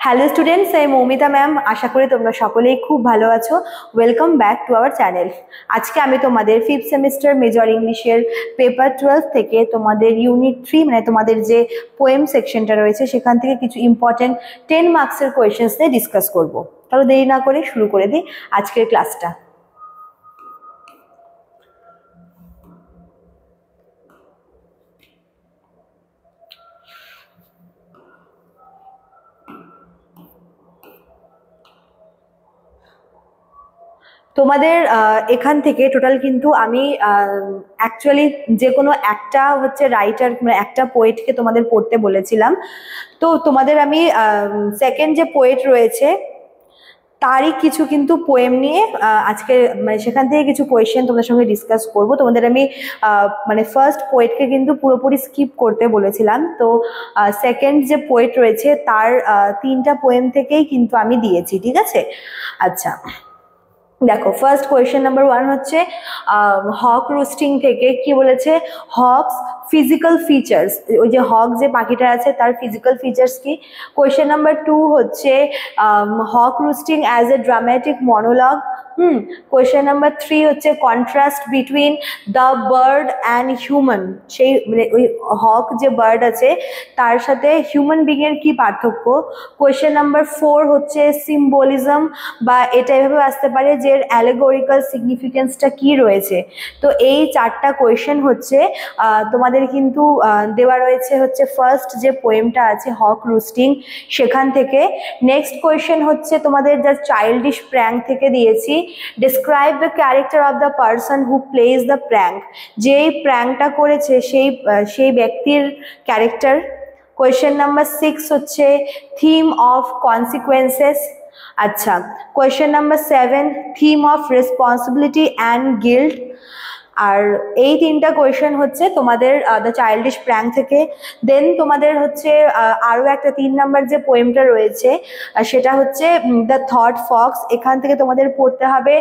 Hello students, আমি Moumita ma'am. আশা করি তোমরা সকলেই খুব ভালো আছো। Welcome back to our channel. আজকে আমি তোমাদের 5th সেমিস্টার মেজর ইংলিশের পেপার 12 থেকে তোমাদের ইউনিট 3 মানে তোমাদের যে পোয়েম সেকশনটা রয়েছে সেখান থেকে কিছু ইম্পর্টেন্ট 10 মার্কসের কোয়েশ্চেন্স নিয়ে ডিসকাস করব। তাহলে দেরি না করে শুরু করে দিই আজকের ক্লাসটা। তোমাদের এখান থেকে টোটাল কিন্তু আমি অ্যাকচুয়ালি যে কোনো একটা হচ্ছে রাইটার মানে একটা পোয়েটকে তোমাদের পড়তে বলেছিলাম। তো তোমাদের আমি সেকেন্ড যে পোয়েট রয়েছে তারই কিছু কিন্তু পোয়েম নিয়ে আজকে মানে সেখান থেকে কিছু কোয়েশ্চেন তোমাদের সঙ্গে ডিসকাস করব। তোমাদের আমি মানে ফার্স্ট পোয়েটকে কিন্তু পুরোপুরি স্কিপ করতে বলেছিলাম। তো সেকেন্ড যে পোয়েট রয়েছে তার 3টা পোয়েম থেকেই কিন্তু আমি দিয়েছি, ঠিক আছে? আচ্ছা, দেখো ফার্স্ট কোয়েশ্চেন নাম্বার 1 হচ্ছে হক রোস্টিং থেকে। কি বলেছে? হকস ফিজিক্যাল ফিচার্স, ওই যে হক যে পাখিটা আছে তার ফিজিক্যাল ফিচার্স কি? কোয়েশ্চেন নাম্বার 2 হচ্ছে হক roasting as a dramatic monologue. Question number 3 হচ্ছে contrast between the bird and human. সেই মানে ওই হক যে বার্ড আছে তার সাথে হিউম্যান বিং এর কি পার্থক্য? কোয়েশ্চেন নাম্বার 4 হচ্ছে সিম্বলিজম, বা এটা এভাবে আসতে পারে যে অ্যালেগোরিক্যাল সিগনিফিকেন্সটা কি রয়েছে। তো এই 4টা কোয়েশ্চেন হচ্ছে তোমাদের কিন্তু দেওয়া রয়েছে হচ্ছে ফার্স্ট যে পোয়েমটা আছে হক রোস্টিং সেখান থেকে। নেক্সট কোয়েশ্চেন হচ্ছে তোমাদের যা চাইল্ডিশ প্র্যাঙ্ক থেকে দিয়েছি, describe the character of the person who plays the prank. যেই প্র্যাঙ্কটা করেছে সেই ব্যক্তির ক্যারেক্টার। কোয়েশ্চেন নাম্বার 6 হচ্ছে থিম অফ কনসিকুয়েন্সেস। আচ্ছা, question number 7 theme of responsibility and guilt. আর এই 3টা কোয়েশ্চেন হচ্ছে তোমাদের দ্য চাইল্ডিশ প্র্যাঙ্ক থেকে। দেন তোমাদের হচ্ছে আরও একটা 3 নাম্বার যে পোয়েমটা রয়েছে সেটা হচ্ছে দ্য থট ফক্স। এখান থেকে তোমাদের পড়তে হবে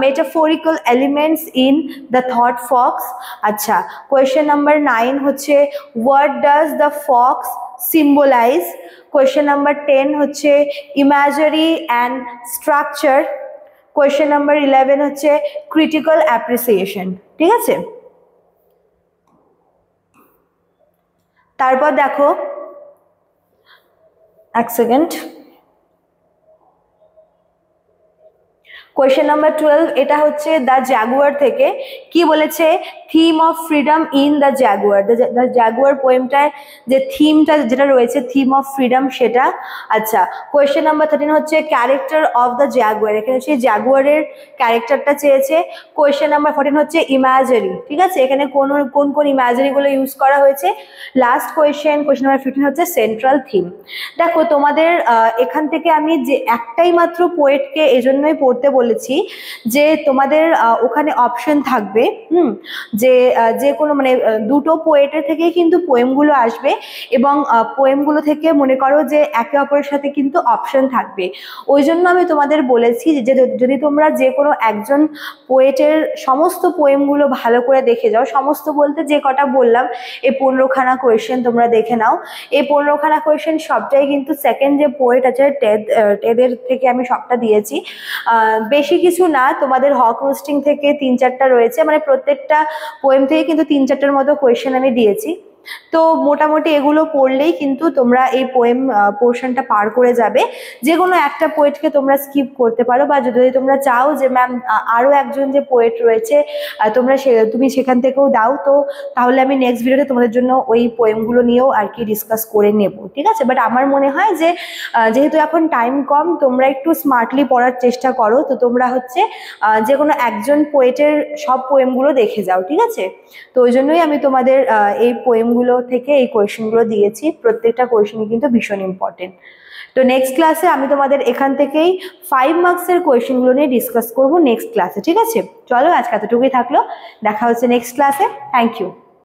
metaphorical elements in the thought fox. আচ্ছা, কোয়েশ্চেন নাম্বার 9 হচ্ছে what does the fox symbolise. Question number 10 হচ্ছে imagery and structure. Question number 11 হচ্ছে ক্রিটিক্যাল অ্যাপ্রিসিয়েশন, ঠিক আছে? তারপর দেখো এক সেকেন্ড, কোয়েশ্চেন নাম্বার 12 এটা হচ্ছে দ্য জাগুয়ার থেকে। কি বলেছে? Theme of freedom in the jaguar. The jaguar পোয়েমটায় যে থিমটা যেটা রয়েছে থিম অফ ফ্রিডম সেটা। আচ্ছা, কোয়েশ্চেন নাম্বার 13 হচ্ছে ক্যারেক্টার অফ দ্য জাগুয়ার। এখানে সেই জাগুয়ারের ক্যারেক্টারটা চেয়েছে। কোয়েশ্চেন নাম্বার 14 হচ্ছে ইমাজারি, ঠিক আছে? এখানে কোন কোন ইমাজারিগুলো ইউজ করা হয়েছে। লাস্ট কোয়েশ্চেন নাম্বার 15 হচ্ছে সেন্ট্রাল থিম। দেখো তোমাদের এখান থেকে আমি যে একটাই মাত্র পোয়েটকে এজন্যই পড়তে বলেছি যে তোমাদের ওখানে অপশন থাকবে যে কোনো মানে দুটো পোয়েটের থেকেই কিন্তু পোয়েমগুলো আসবে, এবং পোয়েমগুলো থেকে মনে করো যে একে অপরের সাথে কিন্তু অপশন থাকবে। ওই জন্য আমি তোমাদের বলেছি যে যদি তোমরা যে কোনো একজন পোয়েটের সমস্ত পোয়েমগুলো ভালো করে দেখে যাও, সমস্ত বলতে যে কটা বললাম এই 15খানা কোয়েশ্চেন তোমরা দেখে নাও। এই 15খানা কোয়েশ্চেন সবটাই কিন্তু সেকেন্ড যে পোয়েট আছে টেদের থেকে আমি সবটা দিয়েছি। বেশি কিছু না, তোমাদের হক রোস্টিং থেকে 3-4টা রয়েছে, মানে প্রত্যেকটা পোয়েম থেকে কিন্তু 3-4টার মতো কোয়েশ্চেন আমি দিয়েছি। তো মোটামুটি এগুলো পড়লেই কিন্তু তোমরা এই পোয়েম পোর্শনটা পার করে যাবে। যে কোনো একটা পোয়েটকে তোমরা স্কিপ করতে পারো, বা যদি তোমরা চাও যে ম্যাম আরও একজন যে পোয়েট রয়েছে তুমি সেখান থেকেও দাও, তো তাহলে আমি নেক্সট ভিডিওতে তোমাদের জন্য ওই পোয়েমগুলো নিয়েও আর কি ডিসকাস করে নেব, ঠিক আছে? বাট আমার মনে হয় যে যেহেতু এখন টাইম কম, তোমরা একটু স্মার্টলি পড়ার চেষ্টা করো। তো তোমরা হচ্ছে যে কোনো একজন পোয়েটের সব পোয়েমগুলো দেখে যাও, ঠিক আছে? তো ওই জন্যই আমি তোমাদের এই পোয়েমগুলো থেকে এই কোয়েশ্চেনগুলো দিয়েছি। প্রত্যেকটা কোয়েশ্চেনই কিন্তু ভীষণ ইম্পর্টেন্ট। তো নেক্সট ক্লাসে আমি তোমাদের এখান থেকেই 5 মার্কসের কোয়েশ্চেনগুলো নিয়ে ডিসকাস করবো নেক্সট ক্লাসে, ঠিক আছে? চলো আজকে এতটুকুই থাকলো, দেখা হচ্ছে নেক্সট ক্লাসে। Thank you.